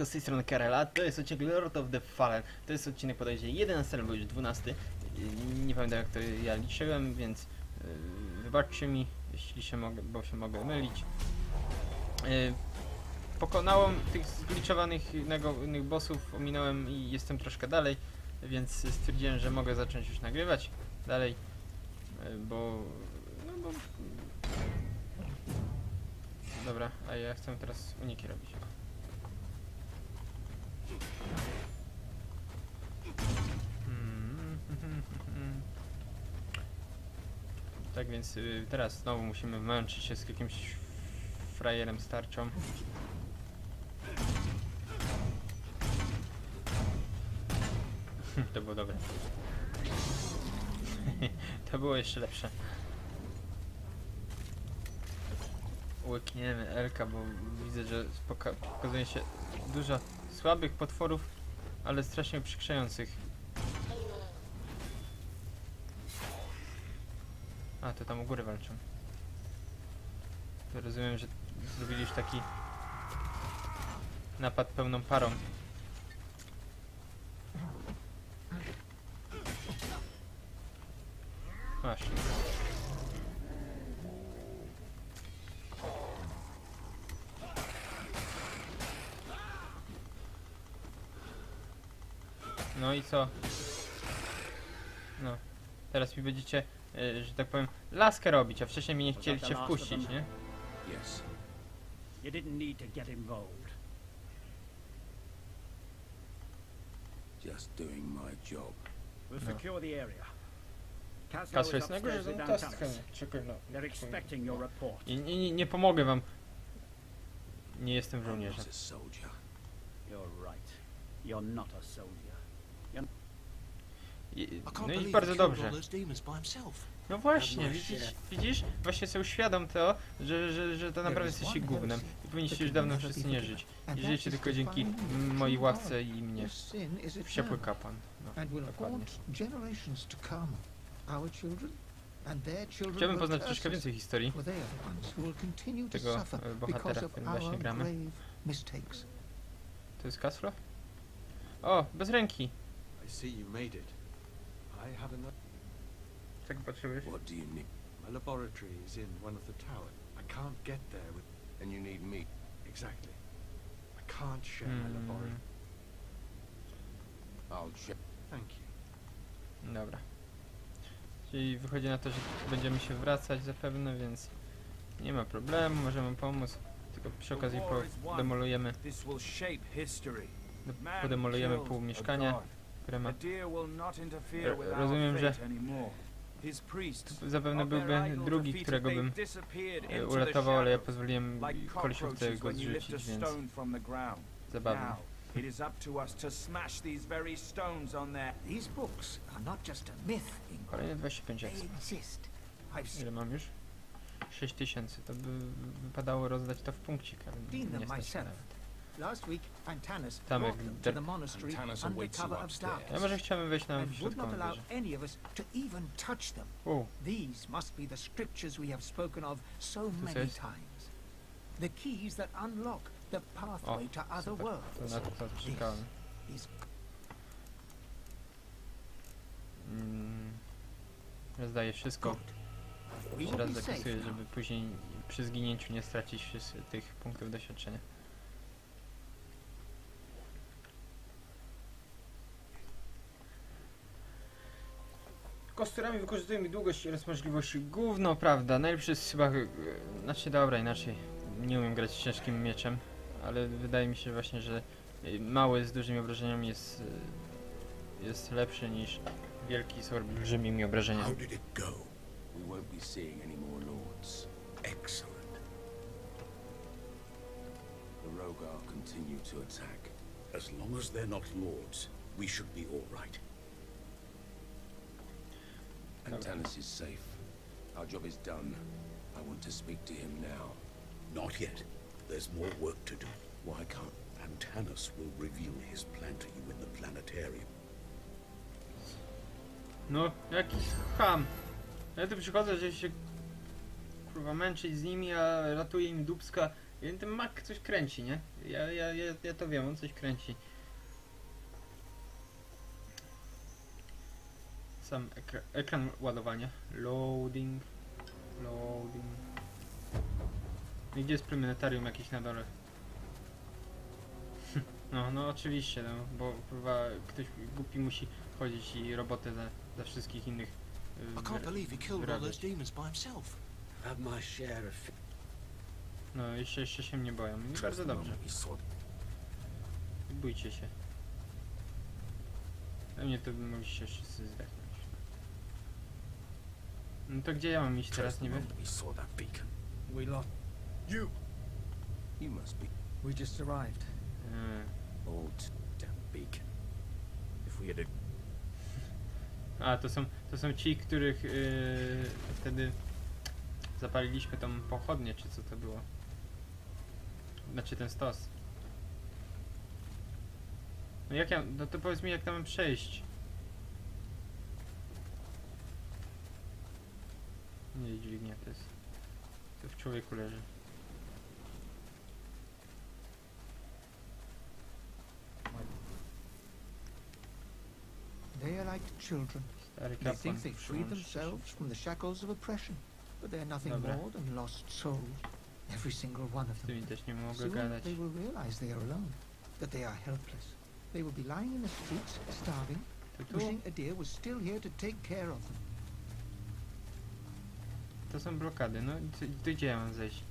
siemanko, z tej strony Karela, to jest odcinek Lord of the Fallen. To jest odcinek podejście 11 albo już 12. Nie pamiętam jak to ja liczyłem, więc wybaczcie mi, jeśli się mogę, bo się mogę mylić. Pokonałem tych zgliczowanych innych bossów, ominąłem i jestem troszkę dalej, więc stwierdziłem, że mogę zacząć już nagrywać dalej, bo... Dobra, a ja chcę teraz uniki robić. Tak więc teraz znowu musimy męczyć się z jakimś frajerem z tarczą. To było dobre. To było jeszcze lepsze. Łykniemy Elka, bo widzę, że pokazuje się dużo słabych potworów, ale strasznie uprzykrzających. A, to tam u góry walczą. To rozumiem, że zrobili już taki napad pełną parą. Masz. No i co? No. Teraz mi będziecie, że tak powiem, laskę robić, a wcześniej mnie nie chcieliście wpuścić, nie? Yes. You didn't need to get involved. Just doing my job. We'll secure the area. Kasper jest na górze, no to czekaj, no. They're expecting your report. Nie pomogę wam. Nie jestem I'm żołnierzem. not a soldier. You're right. You're not a soldier. No i bardzo dobrze. No właśnie, widzisz? Właśnie sobie uświadom to, że to naprawdę jesteście gównem. I powinniście już dawno wszyscy nie żyć. I żyjecie tylko dzięki mojej łasce i mnie. Wściekły kapłan. No, dokładnie. Chciałbym poznać troszkę więcej historii tego bohatera, w którym właśnie gramy. To jest Kasfro? O, bez ręki! Tak patrzyłeś? What do you need? My laboratory is in one of the towers. I can't get there with... And you need me. Exactly. I can't share my laboratory. I'll check. Thank you. Dobra. Czyli wychodzi na to, że będziemy się wracać zapewne, więc nie ma problemu, możemy pomóc. Tylko przy okazji podemolujemy pół mieszkania, które ma. Rozumiem, że zapewne byłby drugi, którego bym uratował, ale ja pozwoliłem kolesiowi go zrzucić, więc zabawnie. It is up to us to smash these very stones on there. These books are not just a myth. Kolejne 25 They ekstra. exist. I've Ile mam już? 6000. To by wypadało rozdać to w punkcik, ale seen them nie stać myself. nawet. Last week, Antanas Tamek, brought them to the monastery Antanas under awaits cover you of upstairs. darkness Ja może chciałem wejść na and would not środkową allow wieżę. any of us to even touch them. These must be the scriptures we have spoken of so many jest? times. The keys that unlock the pathway to other Super. worlds. To na to czekałem. Is Rozdaję wszystko. good. We Jeszcze will raz be safe zapisuję, now. żeby później przy zginięciu nie stracić tych punktów doświadczenia. Kosturami wykorzystujemy długość oraz możliwości. Gówno, prawda? Najlepszy jest chyba... Znaczy dobra, inaczej. Nie umiem grać ciężkim mieczem, ale wydaje mi się właśnie, że mały z dużymi obrażeniami jest lepszy niż wielki z olbrzymimi obrażeniami. How did it go? We won't be seeing any more lords. Excellent. The Rogar continue to attack. As long as they're not lords, we should be all right. Antanas is safe. Our job is done. I want to speak to him now. Not yet. There's more work to do. Why can't... Antanas will reveal his plan to you in the planetarium. No, jakiś ham. Ja tu przychodzę, żeby się kurwa męczyć z nimi, a ratuję im dupska Ten Mac coś kręci, nie? Ja to wiem, on coś kręci. Sam ekran ładowania. Loading. Loading. I gdzie jest planetarium jakieś na dole? No oczywiście, no, bo chyba ktoś głupi musi chodzić i robotę za wszystkich innych I can't believe he killed all those demons by himself. Have my share of No, jeszcze się mnie boją. I bardzo dobrze. Bójcie się. Pewnie to by mogliście wszyscy zdechnąć. No to gdzie ja mam iść teraz, nie wiem? We saw that beacon. We lost. You must be We just arrived. old damn beacon. If we had A, to są ci, których wtedy zapaliliśmy tą pochodnię, czy co to było? Znaczy ten stos. No jak no to powiedz mi, jak tam mam przejść? Nie, dźwignia to jest. To w człowieku leży. They are like children. Stary They kapłan. think they freed themselves from the shackles of oppression, but they are nothing Dobra. more than lost souls. Every single one of Z them. tymi też nie mogę Soon gadać. they will realize they are alone, that they are helpless. They will be lying in the streets, starving, To tu? wishing a dear was still here to take care of them. To są blokady, no i to gdzie ja mam zejść?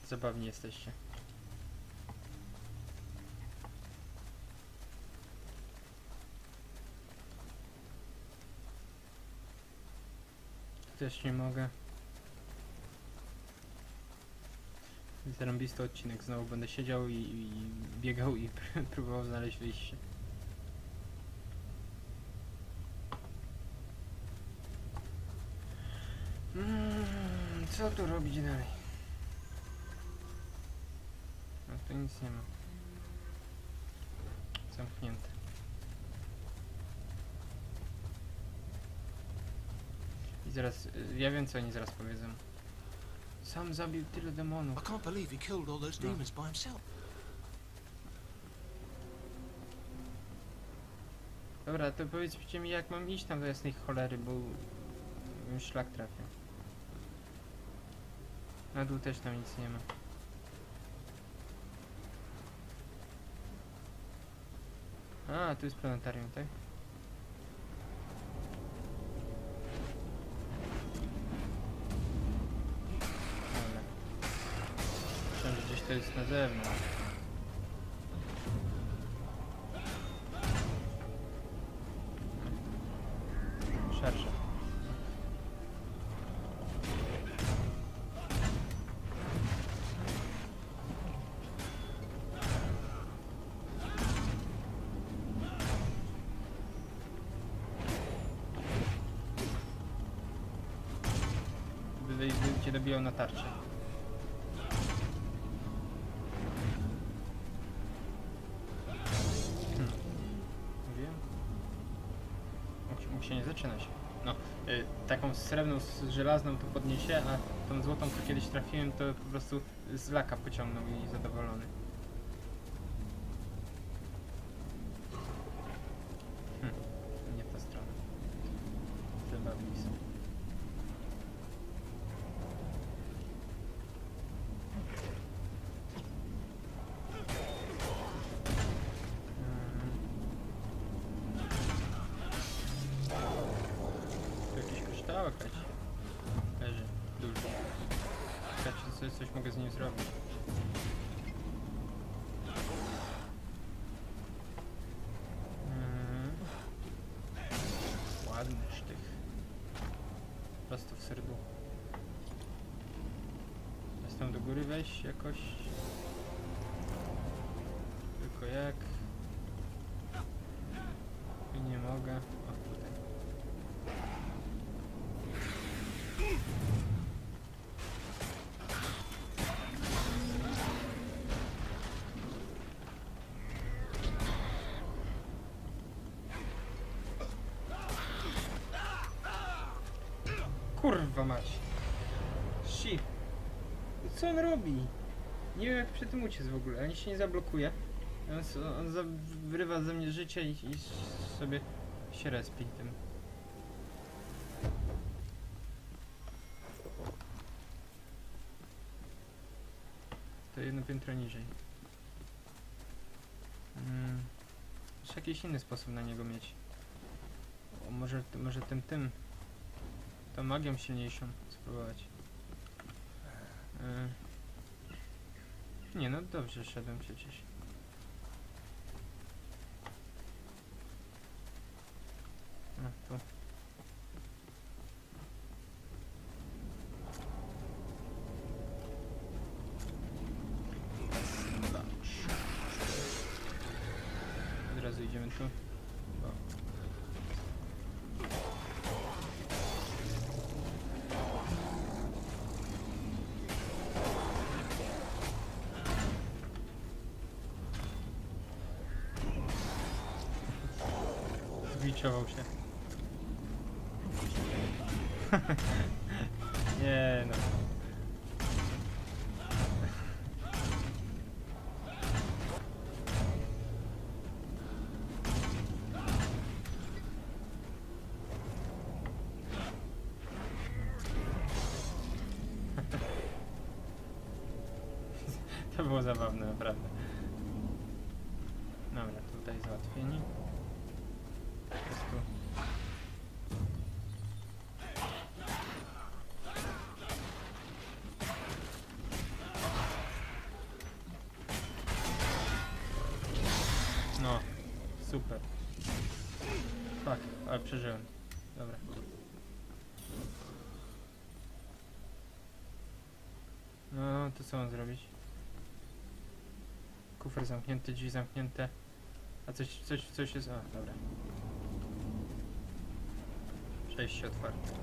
Zabawni jesteście. Tu też nie mogę. Zarąbisty odcinek, znowu będę siedział i biegał i próbował znaleźć wyjście. Co tu robić dalej? No tu nic nie ma. Zamknięte. I zaraz, ja wiem co oni zaraz powiedzą. Sam zabił tyle I demonów. can't believe he killed all those demons by himself. Dobra, to powiedzcie mi jak mam iść tam do jasnej cholery, bo bym szlak trafił. Na dół też tam nic nie ma. A, tu jest planetarium, tak? Dobra. Myślałem, że gdzieś to jest na zewnątrz. Szarża. By cię dobijał na tarczę. Mówiłem? Mógł się nie zaczynać. No, taką srebrną z żelazną to podniesie, a tą złotą, co kiedyś trafiłem, to po prostu z laka pociągnął i zadowolony. Nie w tę stronę. Zabawni są. Tu jakiś kryształek leży duży. Ciekawe, czy coś mogę z nim zrobić. Ładny sztych. Prosto w serduchu. Jest tam do góry wejść jakoś? Tylko jak? I nie mogę. O, tutaj. Kurwa mać. co on robi? Nie wiem jak przy tym uciec w ogóle, ani się nie zablokuje. On wyrywa ze mnie życie i sobie się respi tym. To jedno piętro niżej. Jeszcze jakiś inny sposób na niego mieć. O, może tą magią silniejszą spróbować. Nie no, dobrze szedłem przecież. Tu. Od razu idziemy tu. Zgliczował się. Nie no. To było zabawne, naprawdę. Dobra, tutaj załatwieni. Po prostu. No, super. Fuck, ale przeżyłem. Dobra. No, to co mam zrobić? Kufer zamknięty, drzwi zamknięte. A coś jest... A, dobra. Przejście otwarte.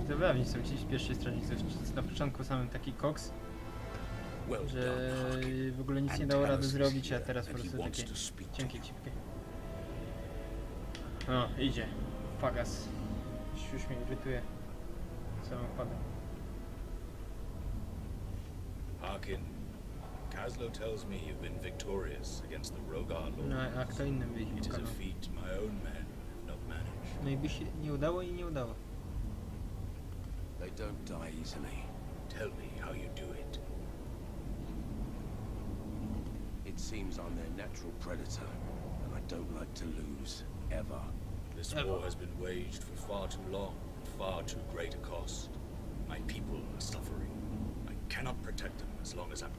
Zabawni są ci pierwsi strażnicy. Na początku samym taki koks, że w ogóle nic nie dało rady zrobić, a teraz po prostu takie cienkie cipkie. O, idzie. Fagas. Już mnie irytuje samochodem. Harkin, Kaslo tells me you've been victorious against the Rogar Lords. No, a kto inny by ich It is a pokazał? feat my own men have not managed. No i by się nie udało i nie udało. They don't die easily. Tell me how you do it. It seems I'm their natural predator, and I don't like to lose, ever. This Ever. war has been waged for far too long, at far too great a cost. My people are suffering. I cannot protect them as long as I'm...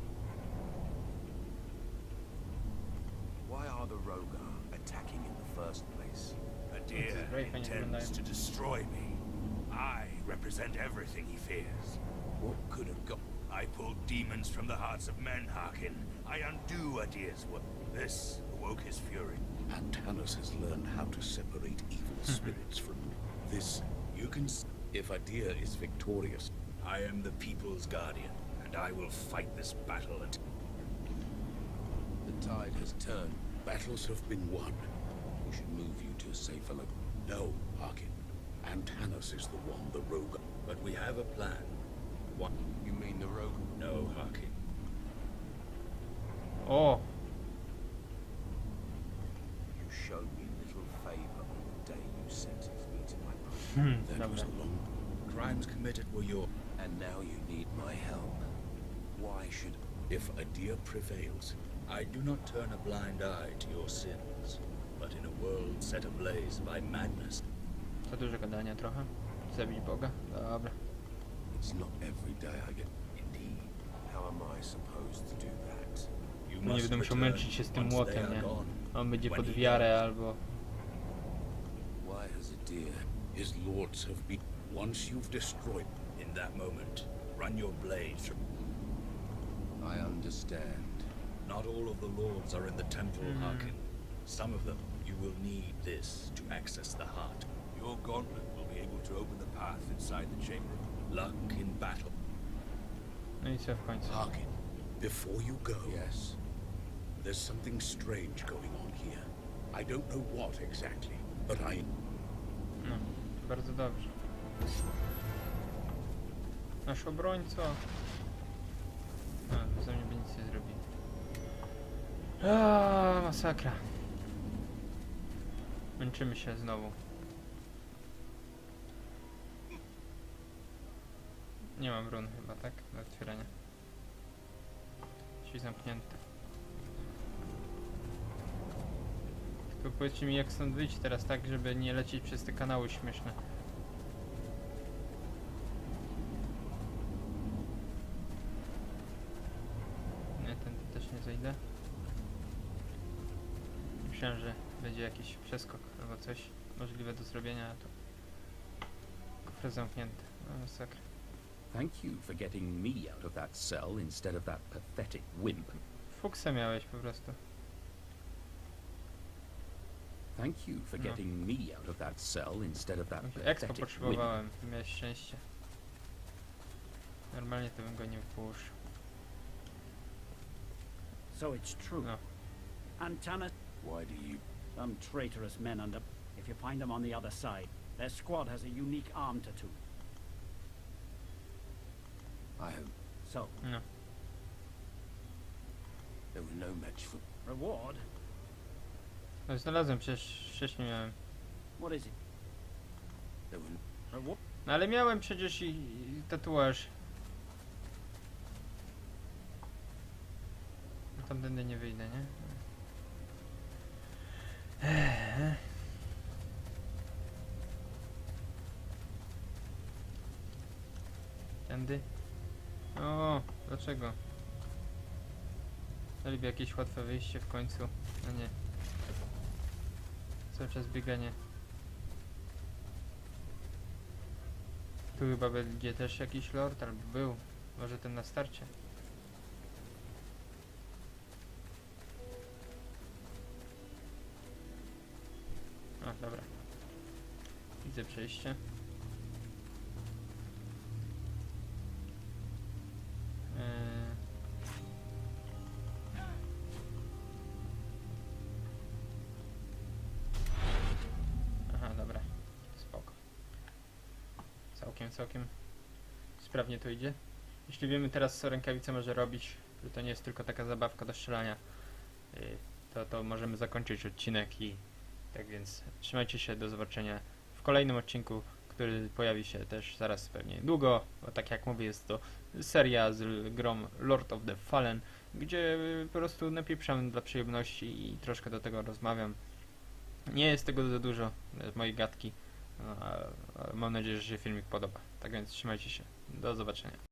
Why are the Rogar attacking in the first place? Gdzie intends to destroy me. I represent everything he fears. What could have got... I pull demons from the hearts of men, Harkin. I undo Gdzie's work. This awoke his fury. Antanas has learned how to separate evil spirits from this. You can... If Gdzie is victorious, I am the people's guardian, and I will fight this battle until... The tide has turned. battles have been won. We should move you to a safer location. No, Harkin. Antanas is the one the rogue... But we have a plan. What? You mean the Rogue? No, Harkin. O! You showed me little favor on the day you sentenced me to my prison. That was Dobra. a long... Crimes committed were your... And now you need my help. Why should... If Gdzie prevails, I do not turn a blind eye to your sins, but in a world set ablaze by madness, Za dużo gadania trochę. Zabić Boga? Dobra. It's not every day I get... Indeed. How am I supposed to do that? you Nie must będę musiał return męczyć się z tym once they młotem, are nie? gone. On będzie When pod he wiarę albo... Why has Gdzie... his lords have been... Once you've destroyed... In that moment, run your blade through... I understand. Not all of the lords are in the temple, Harkin. Some of them, you will need this to access the heart. Your gauntlet will be able to open the path inside the chamber. Luck in battle. No i co w końcu? Harkin, before you go, Yes. there's something strange going on here. I don't know what exactly, but No, bardzo dobrze. Nasz obrońco. A, za mnie by nic nie zrobili. Masakra. Męczymy się znowu. Nie mam run chyba, tak? Do otwierania. Drzwi zamknięte. Tylko powiedzcie mi, jak stąd wyjść teraz, tak, żeby nie lecieć przez te kanały śmieszne. Nie, tędy też nie zejdę. Myślałem, że będzie jakiś przeskok albo coś możliwe do zrobienia, a to kufry zamknięte. No, masakra. Thank you for getting me out of that cell instead of that pathetic wimp. Fuksa miałeś po prostu. Thank you for No. getting me out of that cell instead of that Expo pathetic wimp. potrzebowałem, miałeś szczęście. Normalnie to bym go nie wpuszczał. So it's true. No. Antana, Why do you... some traitorous men under... If you find them on the other side, their squad has a unique arm tattoo. I hope So, No. there were no match for... reward? No, znalazłem, przecież wcześniej miałem. What is it? There were... Reward? No ale miałem przecież i tatuaż. No, tamtędy nie wyjdę, nie? Tędy? O, dlaczego? Daliby jakieś łatwe wyjście w końcu. No nie. Cały czas bieganie. Tu chyba będzie też jakiś lord, albo był. Może ten na starcie. A, dobra. Widzę przejście. Aha, dobra. Spoko. Całkiem sprawnie to idzie. Jeśli wiemy teraz, co rękawica może robić, że to nie jest tylko taka zabawka do strzelania, to możemy zakończyć odcinek i tak więc trzymajcie się, do zobaczenia w kolejnym odcinku, który pojawi się też zaraz pewnie niedługo, bo tak jak mówię, jest to seria z grą Lord of the Fallen, gdzie po prostu napieprzam dla przyjemności i troszkę do tego rozmawiam. Nie jest tego za dużo z mojej gadki, no, a mam nadzieję, że się filmik podoba. Tak więc trzymajcie się, do zobaczenia.